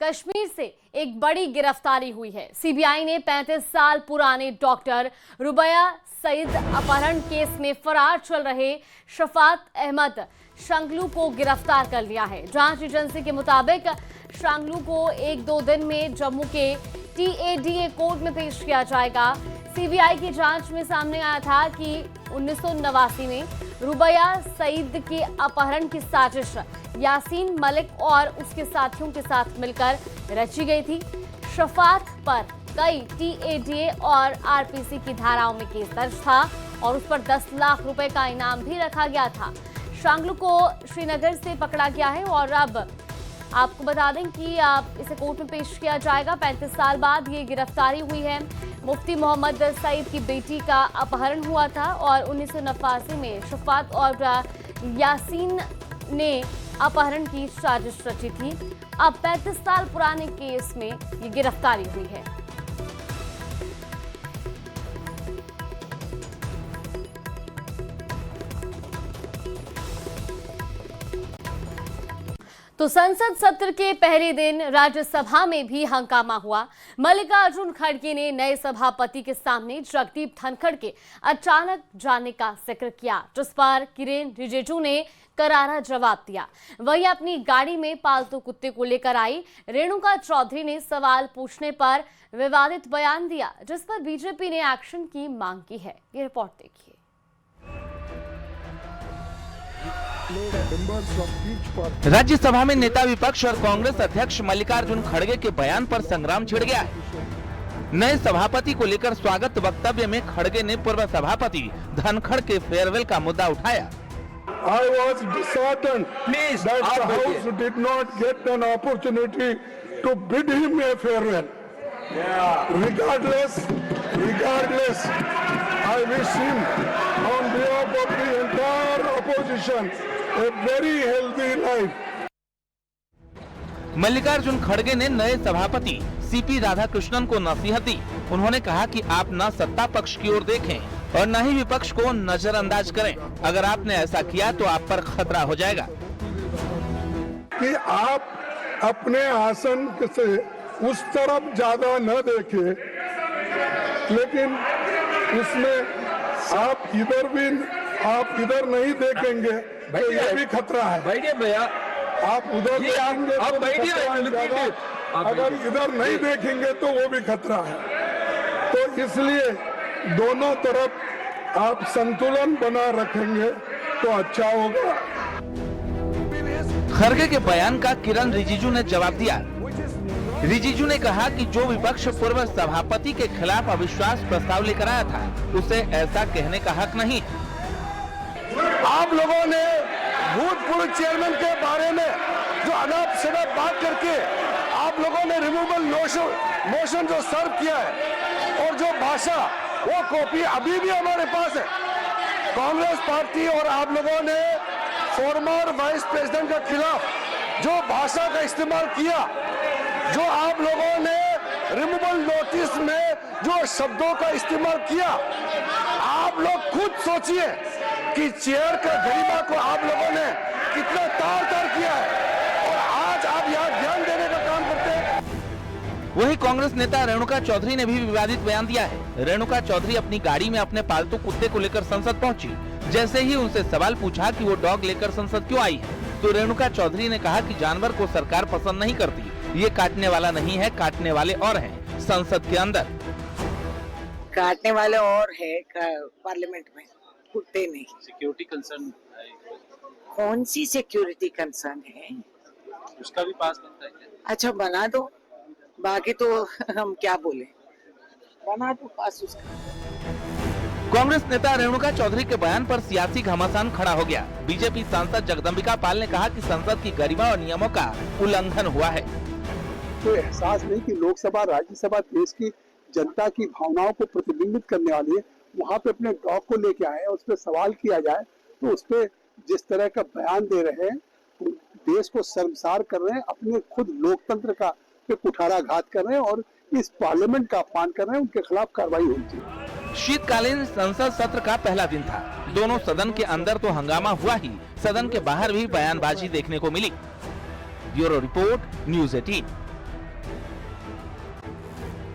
कश्मीर से एक बड़ी गिरफ्तारी हुई है। सीबीआई ने 35 साल पुराने डॉक्टर रुबैया सईद अपहरण केस में फरार चल रहे शफात अहमद शांगलू को गिरफ्तार कर लिया है। जांच एजेंसी के मुताबिक शांगलू को 1-2 दिन में जम्मू के TADA कोर्ट में पेश किया जाएगा। सीबीआई की जांच में सामने आया था कि 1989 में रुबैया सईद के अपहरण की साजिश यासीन मलिक और उसके साथियों के साथ मिलकर रची गई थी। शफात पर कई TADA और RPC की धाराओं में केस दर्ज था और उस पर 10 लाख रुपए का इनाम भी रखा गया था। शांगलू को श्रीनगर से पकड़ा गया है और अब आपको बता दें कि इसे कोर्ट में पेश किया जाएगा। 35 साल बाद ये गिरफ्तारी हुई है। मुफ्ती मोहम्मद सईद की बेटी का अपहरण हुआ था और 1989 में शफात और यासीन ने अपहरण की साजिश रची थी। अब 35 साल पुराने केस में ये गिरफ्तारी हुई है। तो संसद सत्र के पहले दिन राज्यसभा में भी हंगामा हुआ। मल्लिकार्जुन खड़गे ने नए सभापति के सामने जगदीप धनखड़ के अचानक जाने का जिक्र किया, जिस पर किरेन रिजिजू ने करारा जवाब दिया। वही अपनी गाड़ी में पालतू कुत्ते को लेकर आई रेणुका चौधरी ने सवाल पूछने पर विवादित बयान दिया, जिस पर बीजेपी ने एक्शन की मांग की है। ये रिपोर्ट देखिए। राज्यसभा में नेता विपक्ष और कांग्रेस अध्यक्ष मल्लिकार्जुन खड़गे के बयान पर संग्राम छिड़ गया है। नए सभापति को लेकर स्वागत वक्तव्य में खड़गे ने पूर्व सभापति धनखड़ के फेयरवेल का मुद्दा उठाया। I was disheartened that the House did not get an opportunity to bid him a farewell. Regardless, I wish him on behalf of the entire opposition a very healthy life. Mallikarjun खड़गे ने नए सभापति CP Radhakrishnan को नसीहत दी। उन्होंने कहा कि आप न सत्ता पक्ष की ओर देखें और न ही विपक्ष को नजरअंदाज करें। अगर आपने ऐसा किया तो आप पर खतरा हो जाएगा। कि आप अपने आसन से उस तरफ ज्यादा न देखें, लेकिन उसमें आप इधर नहीं देखेंगे तो ये भी खतरा है। बैठिए भैया, आप उधर देखेंगे आप बैठिए, अगर इधर नहीं देखेंगे तो वो भी खतरा है। तो इसलिए दोनों तरफ आप संतुलन बना रखेंगे तो अच्छा होगा। खड़गे के बयान का किरण रिजिजू ने जवाब दिया। रिजिजू ने कहा कि जो विपक्ष पूर्व सभापति के खिलाफ अविश्वास प्रस्ताव लेकर आया था, उसे ऐसा कहने का हक नहीं। आप लोगों ने भूतपूर्व चेयरमैन के बारे में जो अनाप शनाप बात करके आप लोगों ने रिमूवल मोशन जो सर्व किया है और जो भाषा, वो कॉपी अभी भी हमारे पास है। कांग्रेस पार्टी और आप लोगों ने फॉर्मर वाइस प्रेसिडेंट के खिलाफ जो भाषा का इस्तेमाल किया, जो आप लोगों ने रिमूवल नोटिस में जो शब्दों का इस्तेमाल किया, आप लोग खुद सोचिए कि चेयर का गरिमा को आप लोगों ने कितना तार किया है और आज आप यहाँ ध्यान देने का काम करते हैं। वही कांग्रेस नेता रेणुका चौधरी ने भी विवादित बयान दिया है। रेणुका चौधरी अपनी गाड़ी में अपने पालतू कुत्ते को लेकर संसद पहुंची। जैसे ही उनसे सवाल पूछा कि वो डॉग लेकर संसद क्यों आई है, तो रेणुका चौधरी ने कहा कि जानवर को सरकार पसंद नहीं करती। ये काटने वाला नहीं है, काटने वाले और हैं संसद के अंदर। काटने वाले और है पार्लियामेंट में, कुत्ते नहीं। सिक्योरिटी कंसर्न कौन सी सिक्योरिटी कंसर्न है? उसका भी पास बनता है क्या? अच्छा बना दो, बाकी तो हम क्या बोले, बना दो पास उसका। कांग्रेस नेता रेणुका चौधरी के बयान पर सियासी घमासान खड़ा हो गया। बीजेपी सांसद जगदम्बिका पाल ने कहा कि संसद की गरिमा और नियमों का उल्लंघन हुआ है। तो एहसास नहीं कि लोकसभा राज्यसभा देश की जनता की भावनाओं को प्रतिबिंबित करने वाली है। वहाँ पे अपने डॉग को लेके आए, उस पर सवाल किया जाए तो उस पर जिस तरह का बयान दे रहे हैं, देश को शर्मसार कर रहे हैं, अपने खुद लोकतंत्र का पे कुठाराघात कर रहे हैं और इस पार्लियामेंट का अपमान कर रहे हैं। उनके खिलाफ कार्रवाई होनी चाहिए। शीतकालीन संसद सत्र का पहला दिन था। दोनों सदन के अंदर तो हंगामा हुआ ही, सदन के बाहर भी बयानबाजी देखने को मिली। Bureau report, news 18।